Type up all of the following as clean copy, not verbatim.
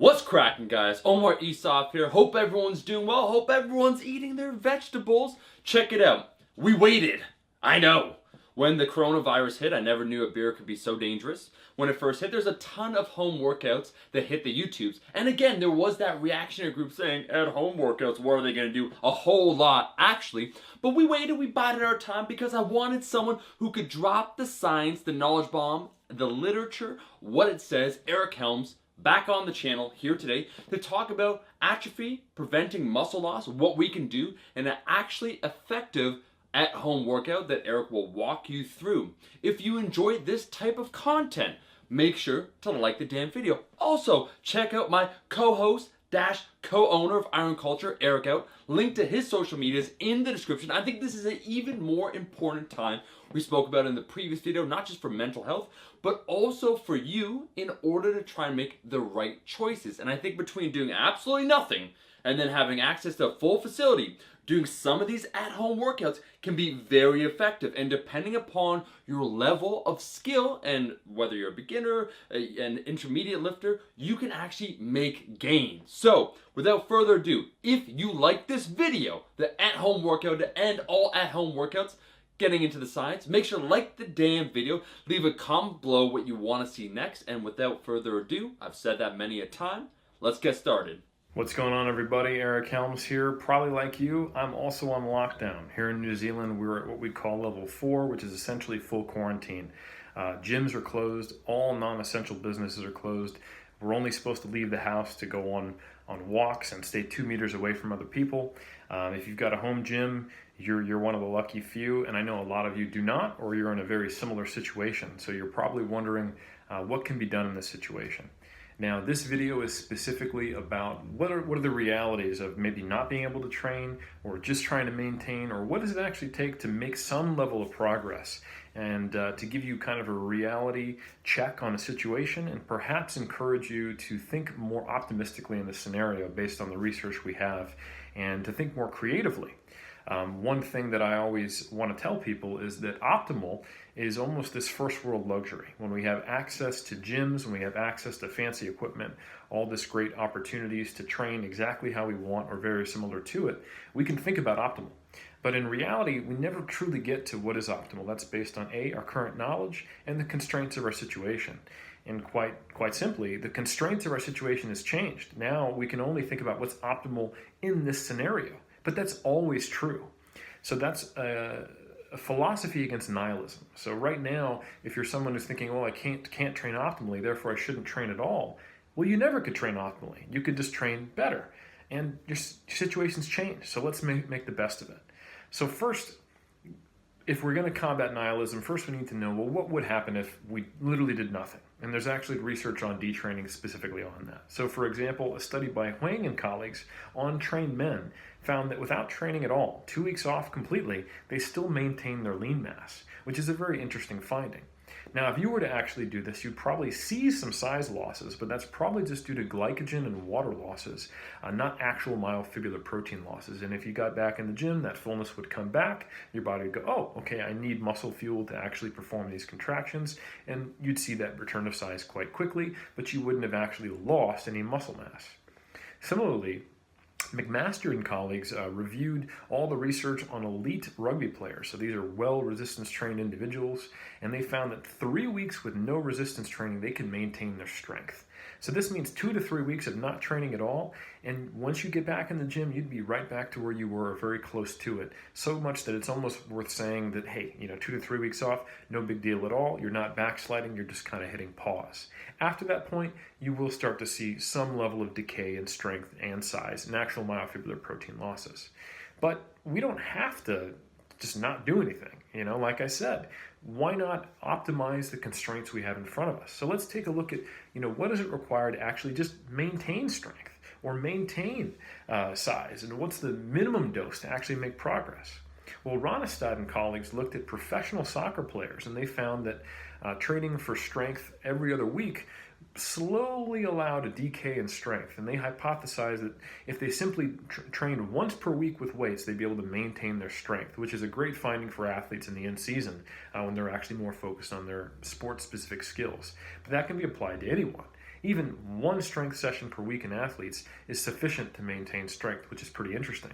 What's cracking, guys? Omar Esop here. Hope everyone's doing well. Hope everyone's eating their vegetables. Check it out. We waited. I know. When the coronavirus hit, I never knew a beer could be so dangerous. When it first hit, there's a ton of home workouts that hit the YouTubes. And again, there was that reactionary group saying, at home workouts, what are they going to do? A whole lot, actually. But we waited, we bided our time because I wanted someone who could drop the science, the knowledge bomb, the literature, what it says, Eric Helms, back on the channel here today to talk about atrophy, preventing muscle loss, what we can do, and an actually effective at-home workout that Eric will walk you through. If you enjoy this type of content, make sure to like the damn video. Also, check out my co-host co-owner of Iron Culture, Eric Out. Link to his social medias in the description. I think this is an even more important time we spoke about in the previous video, not just for mental health, but also for you in order to try and make the right choices. And I think between doing absolutely nothing and then having access to a full facility, doing some of these at-home workouts can be very effective. And depending upon your level of skill and whether you're a beginner, an intermediate lifter, you can actually make gains. So without further ado, if you like this video, the at-home workout and all at-home workouts, getting into the science, make sure to like the damn video, leave a comment below what you want to see next, and without further ado, I've said that many a time, let's get started. What's going on, everybody? Eric Helms here. Probably like you, I'm also on lockdown. Here in New Zealand, we're at what we call level 4, which is essentially full quarantine. Gyms are closed, all non-essential businesses are closed. We're only supposed to leave the house to go on walks and stay 2 meters away from other people. If you've got a home gym, you're one of the lucky few, and I know a lot of you do not, or you're in a very similar situation. So you're probably wondering what can be done in this situation. Now, this video is specifically about what are the realities of maybe not being able to train or just trying to maintain, or what does it actually take to make some level of progress, and to give you kind of a reality check on a situation and perhaps encourage you to think more optimistically in this scenario based on the research we have and to think more creatively. One thing that I always want to tell people is that optimal is almost this first world luxury. When we have access to gyms, when we have access to fancy equipment, all this great opportunities to train exactly how we want or very similar to it, we can think about optimal. But in reality, we never truly get to what is optimal. That's based on our current knowledge and the constraints of our situation. And quite simply, the constraints of our situation has changed. Now we can only think about what's optimal in this scenario. But that's always true. So that's a philosophy against nihilism. So right now, if you're someone who's thinking, well, I can't train optimally, therefore I shouldn't train at all. Well, you never could train optimally. You could just train better. And your situation's changed. So let's make the best of it. So first, if we're going to combat nihilism, first we need to know, well, what would happen if we literally did nothing? And there's actually research on detraining specifically on that. So for example, a study by Huang and colleagues on trained men found that without training at all, 2 weeks off completely, they still maintain their lean mass, which is a very interesting finding. Now, if you were to actually do this, you'd probably see some size losses, but that's probably just due to glycogen and water losses, not actual myofibular protein losses. And if you got back in the gym, that fullness would come back. Your body would go, oh, okay, I need muscle fuel to actually perform these contractions. And you'd see that return of size quite quickly, but you wouldn't have actually lost any muscle mass. Similarly, McMaster and colleagues reviewed all the research on elite rugby players. So these are well resistance trained individuals, and they found that 3 weeks with no resistance training, they can maintain their strength. So this means 2 to 3 weeks of not training at all, and once you get back in the gym, you'd be right back to where you were, or very close to it. So much that it's almost worth saying that, hey, 2 to 3 weeks off, no big deal at all. You're not backsliding, you're just kind of hitting pause. After that point, you will start to see some level of decay in strength and size and actual myofibular protein losses. But we don't have to just not do anything. Like I said, why not optimize the constraints we have in front of us? So let's take a look at, what does it require to actually just maintain strength or maintain size? And what's the minimum dose to actually make progress? Well, Ronestad and colleagues looked at professional soccer players, and they found that training for strength every other week slowly allowed a decay in strength. And they hypothesized that if they simply trained once per week with weights, they'd be able to maintain their strength, which is a great finding for athletes in the in-season when they're actually more focused on their sport-specific skills. But that can be applied to anyone. Even one strength session per week in athletes is sufficient to maintain strength, which is pretty interesting.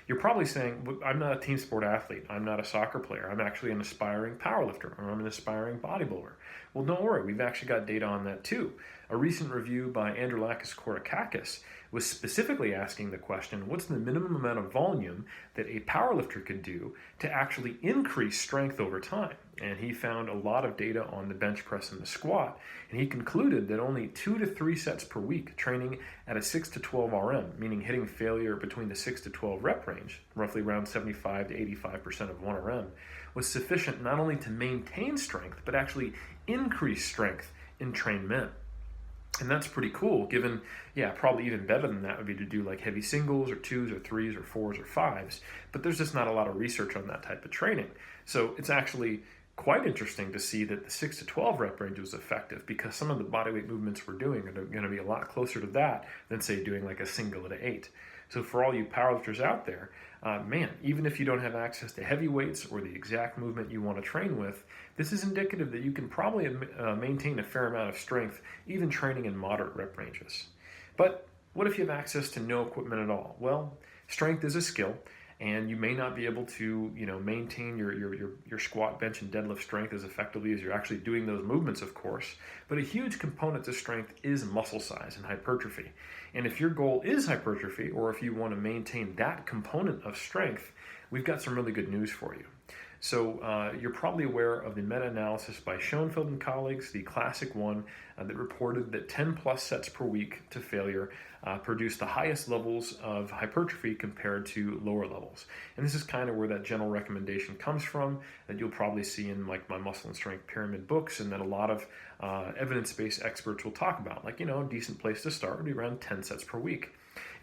You're probably saying, I'm not a team sport athlete, I'm not a soccer player, I'm actually an aspiring powerlifter, or I'm an aspiring bodybuilder. Well, don't worry, we've actually got data on that too. A recent review by Androulakis Korakakis was specifically asking the question, what's the minimum amount of volume that a powerlifter could do to actually increase strength over time? And he found a lot of data on the bench press and the squat, and he concluded that only 2 to 3 sets per week training at a 6 to 12 RM, meaning hitting failure between the 6 to 12 rep range, roughly around 75 to 85% of 1 RM, was sufficient not only to maintain strength, but actually increase strength in trained men. And that's pretty cool, given, probably even better than that would be to do like heavy singles or 2s or 3s or 4s or 5s, but there's just not a lot of research on that type of training. So it's actually quite interesting to see that the 6 to 12 rep range was effective, because some of the bodyweight movements we're doing are going to be a lot closer to that than, say, doing like a single at an 8. So for all you powerlifters out there, even if you don't have access to heavy weights or the exact movement you want to train with, this is indicative that you can probably maintain a fair amount of strength, even training in moderate rep ranges. But what if you have access to no equipment at all? Well, strength is a skill, and you may not be able to, maintain your squat, bench, and deadlift strength as effectively as you're actually doing those movements, of course. But a huge component to strength is muscle size and hypertrophy. And if your goal is hypertrophy, or if you want to maintain that component of strength, we've got some really good news for you. So you're probably aware of the meta-analysis by Schoenfeld and colleagues, the classic one, that reported that 10 plus sets per week to failure produced the highest levels of hypertrophy compared to lower levels. And this is kind of where that general recommendation comes from, that you'll probably see in like my Muscle and Strength Pyramid books, and that a lot of evidence-based experts will talk about. Like, a decent place to start would be around 10 sets per week.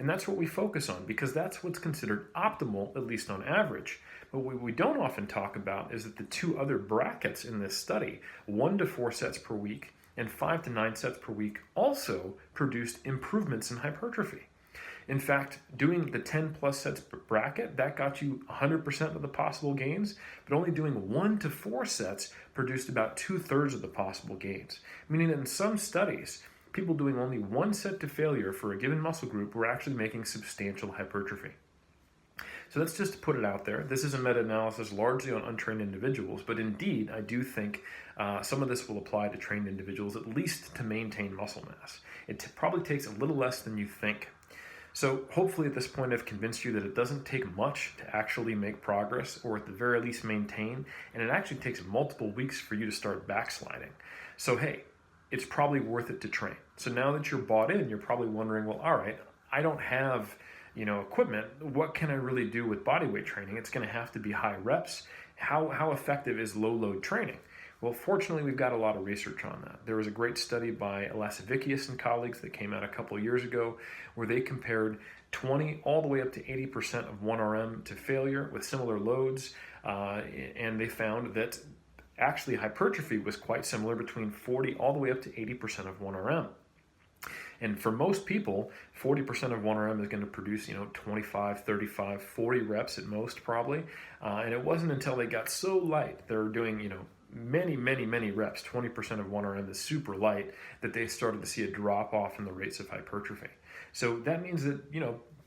And that's what we focus on, because that's what's considered optimal, at least on average. But what we don't often talk about is that the two other brackets in this study, 1 to 4 sets per week and 5 to 9 sets per week, also produced improvements in hypertrophy. In fact, doing the 10 plus sets bracket, that got you 100% of the possible gains, but only doing 1 to 4 sets produced about 2/3 of the possible gains. Meaning that in some studies, people doing only 1 set to failure for a given muscle group were actually making substantial hypertrophy. So that's just to put it out there. This is a meta-analysis largely on untrained individuals, but indeed, I do think some of this will apply to trained individuals, at least to maintain muscle mass. It probably takes a little less than you think. So hopefully at this point I've convinced you that it doesn't take much to actually make progress, or at the very least maintain, and it actually takes multiple weeks for you to start backsliding. So hey, it's probably worth it to train. So now that you're bought in, you're probably wondering, well, all right, I don't have equipment. What can I really do with bodyweight training? It's going to have to be high reps. How effective is low load training? Well, fortunately, we've got a lot of research on that. There was a great study by Elasevikius and colleagues that came out a couple of years ago, where they compared 20 all the way up to 80% of 1 RM to failure with similar loads, and they found that actually hypertrophy was quite similar between 40 all the way up to 80% of 1 RM. And for most people, 40% of 1 RM is going to produce, 25, 35, 40 reps at most probably. And it wasn't until they got so light, they were doing, many reps, 20% of 1 RM is super light, that they started to see a drop off in the rates of hypertrophy. So that means that,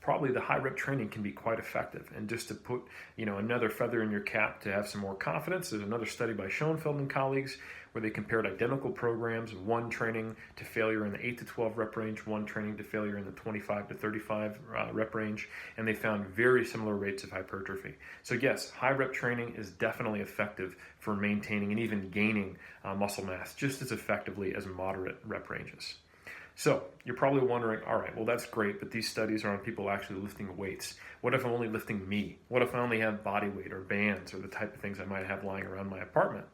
probably the high rep training can be quite effective. And just to put, another feather in your cap to have some more confidence, there's another study by Schoenfeld and colleagues where they compared identical programs, one training to failure in the 8 to 12 rep range, one training to failure in the 25 to 35 rep range, and they found very similar rates of hypertrophy. So yes, high rep training is definitely effective for maintaining and even gaining muscle mass just as effectively as moderate rep ranges. So you're probably wondering, all right, well, that's great, but these studies are on people actually lifting weights. What if I'm only lifting me? What if I only have body weight or bands or the type of things I might have lying around my apartment?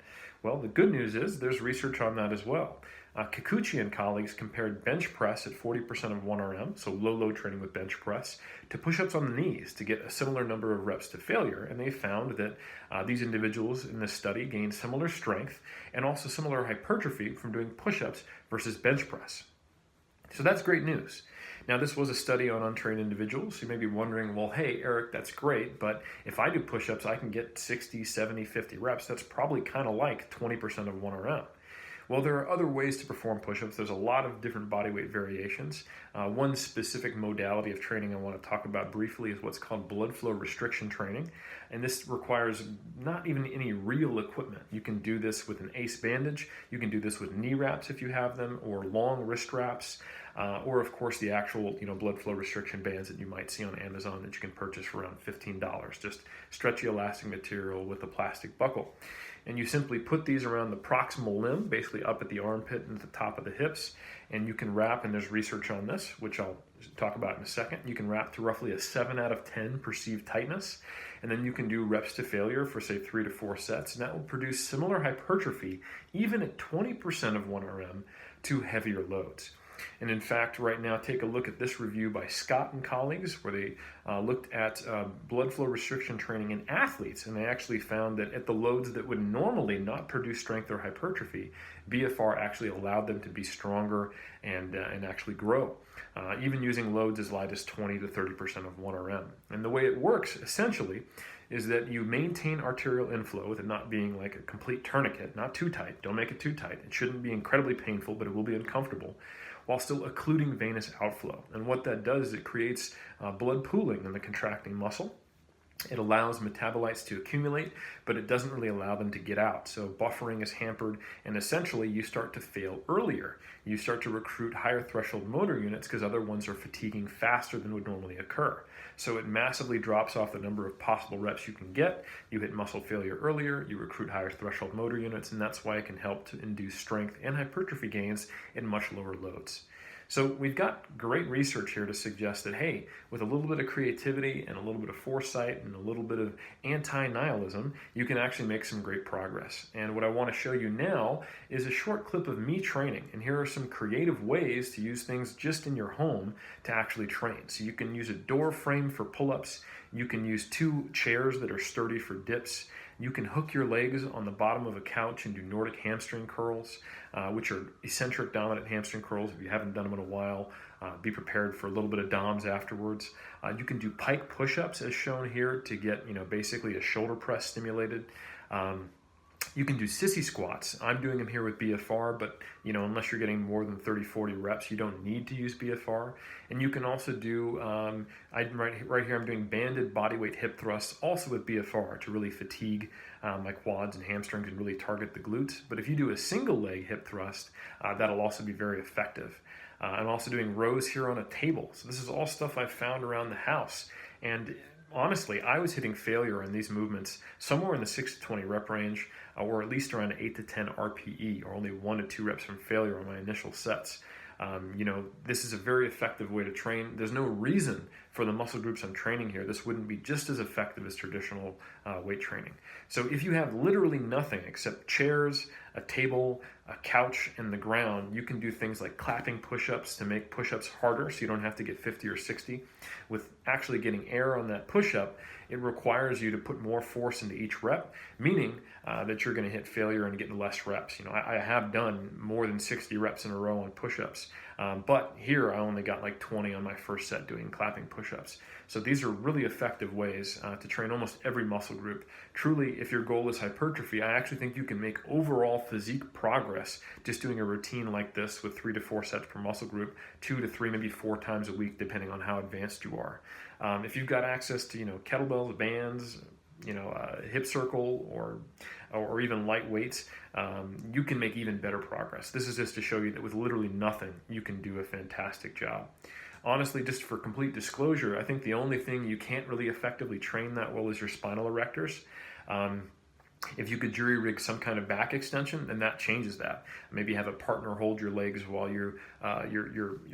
Well, the good news is there's research on that as well. Kikuchi and colleagues compared bench press at 40% of 1 RM, so low load training with bench press, to push-ups on the knees to get a similar number of reps to failure, and they found that these individuals in this study gained similar strength and also similar hypertrophy from doing push-ups versus bench press. So that's great news. Now, this was a study on untrained individuals. You may be wondering, well, hey, Eric, that's great, but if I do push-ups, I can get 60, 70, 50 reps. That's probably kind of like 20% of 1 RM. Well, there are other ways to perform push-ups. There's a lot of different body weight variations. One specific modality of training I want to talk about briefly is what's called blood flow restriction training. And this requires not even any real equipment. You can do this with an ACE bandage. You can do this with knee wraps if you have them, or long wrist wraps, or of course the actual blood flow restriction bands that you might see on Amazon that you can purchase for around $15. Just stretchy elastic material with a plastic buckle. And you simply put these around the proximal limb, basically up at the armpit and at the top of the hips, and you can wrap, and there's research on this, which I'll talk about in a second. You can wrap to roughly a 7 out of 10 perceived tightness, and then you can do reps to failure for say 3 to 4 sets, and that will produce similar hypertrophy, even at 20% of 1RM, to heavier loads. And in fact, right now, take a look at this review by Scott and colleagues, where they looked at blood flow restriction training in athletes, and they actually found that at the loads that would normally not produce strength or hypertrophy, BFR actually allowed them to be stronger and actually grow, even using loads as light as 20 to 30% of 1RM. And the way it works, essentially, is that you maintain arterial inflow with it not being like a complete tourniquet, not too tight. Don't make it too tight. It shouldn't be incredibly painful, but it will be uncomfortable, while still occluding venous outflow. And what that does is it creates blood pooling in the contracting muscle. It allows metabolites to accumulate, but it doesn't really allow them to get out. So buffering is hampered, and essentially you start to fail earlier. You start to recruit higher threshold motor units because other ones are fatiguing faster than would normally occur. So it massively drops off the number of possible reps you can get. You hit muscle failure earlier, you recruit higher threshold motor units, and that's why it can help to induce strength and hypertrophy gains in much lower loads. So we've got great research here to suggest that, hey, with a little bit of creativity and a little bit of foresight and a little bit of anti-nihilism, you can actually make some great progress. And what I want to show you now is a short clip of me training. And here are some creative ways to use things just in your home to actually train. So you can use a door frame for pull-ups. You can use 2 chairs that are sturdy for dips. You can hook your legs on the bottom of a couch and do Nordic hamstring curls, which are eccentric dominant hamstring curls. If you haven't done them in a while, be prepared for a little bit of DOMs afterwards. You can do pike push-ups as shown here to get basically a shoulder press stimulated. You can do sissy squats. I'm doing them here with BFR, but unless you're getting more than 30-40 reps, you don't need to use BFR. And you can also do, right here I'm doing banded bodyweight hip thrusts, also with BFR, to really fatigue my quads and hamstrings and really target the glutes. But if you do a single leg hip thrust, that'll also be very effective. I'm also doing rows here on a table. So this is all stuff I've found around the house. And honestly, I was hitting failure in these movements somewhere in the 6 to 20 rep range, or at least around 8 to 10 RPE, or only 1 to 2 reps from failure on my initial sets. This is a very effective way to train. There's no reason for the muscle groups I'm training here this wouldn't be just as effective as traditional weight training. So if you have literally nothing except chairs, a table, a couch, and the ground, you can do things like clapping push-ups to make push-ups harder so you don't have to get 50 or 60. With actually getting air on that push-up, it requires you to put more force into each rep, meaning that you're going to hit failure and get less reps. I have done more than 60 reps in a row on push-ups, but here I only got like 20 on my first set doing clapping push-ups. So these are really effective ways to train almost every muscle group. Truly, if your goal is hypertrophy, I actually think you can make overall physique progress just doing a routine like this with 3 to 4 sets per muscle group, 2 to 3, maybe 4 times a week, depending on how advanced you are. If you've got access to kettlebells, bands, hip circle, or even light weights, you can make even better progress. This is just to show you that with literally nothing, you can do a fantastic job. Honestly, just for complete disclosure, I think the only thing you can't really effectively train that well is your spinal erectors. If you could jury rig some kind of back extension, then that changes that. Maybe have a partner hold your legs while your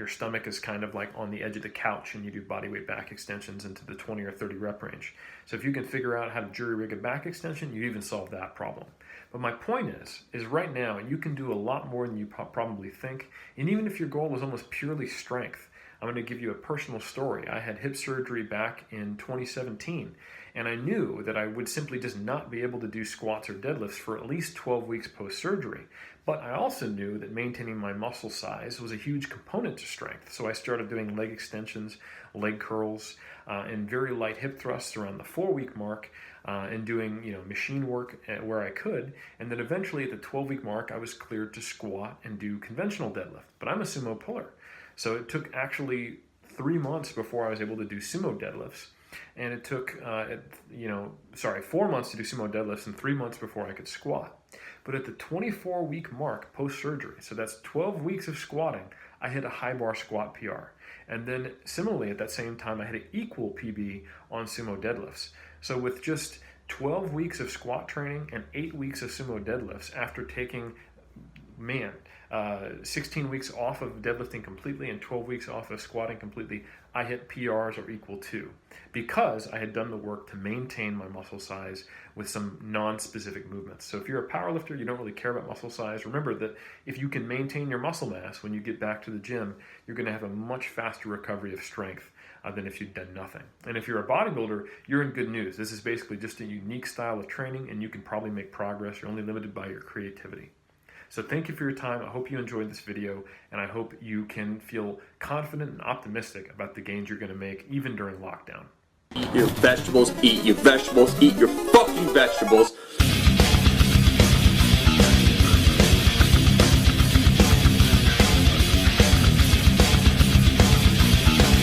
stomach is kind of like on the edge of the couch, and you do bodyweight back extensions into the 20 or 30 rep range. So if you can figure out how to jury rig a back extension, you even solve that problem. But my point is right now you can do a lot more than you probably think. And even if your goal is almost purely strength, I'm going to give you a personal story. I had hip surgery back in 2017, and I knew that I would simply just not be able to do squats or deadlifts for at least 12 weeks post-surgery. But I also knew that maintaining my muscle size was a huge component to strength. So I started doing leg extensions, leg curls, and very light hip thrusts around the 4-week mark, and doing machine work where I could. And then eventually at the 12-week mark, I was cleared to squat and do conventional deadlift. But I'm a sumo puller. So it took actually 3 months before I was able to do sumo deadlifts. And it took, 4 months to do sumo deadlifts and 3 months before I could squat. But at the 24-week mark post-surgery, so that's 12 weeks of squatting, I hit a high bar squat PR. And then similarly at that same time, I hit an equal PB on sumo deadlifts. So with just 12 weeks of squat training and 8 weeks of sumo deadlifts after taking, 16 weeks off of deadlifting completely and 12 weeks off of squatting completely, I hit PRs or equal to, because I had done the work to maintain my muscle size with some non-specific movements. So if you're a powerlifter, you don't really care about muscle size, remember that if you can maintain your muscle mass when you get back to the gym, you're going to have a much faster recovery of strength than if you'd done nothing. And if you're a bodybuilder, you're in good news. This is basically just a unique style of training, and you can probably make progress. You're only limited by your creativity. So thank you for your time. I hope you enjoyed this video, and I hope you can feel confident and optimistic about the gains you're going to make even during lockdown. Eat your vegetables, eat your vegetables, eat your fucking vegetables.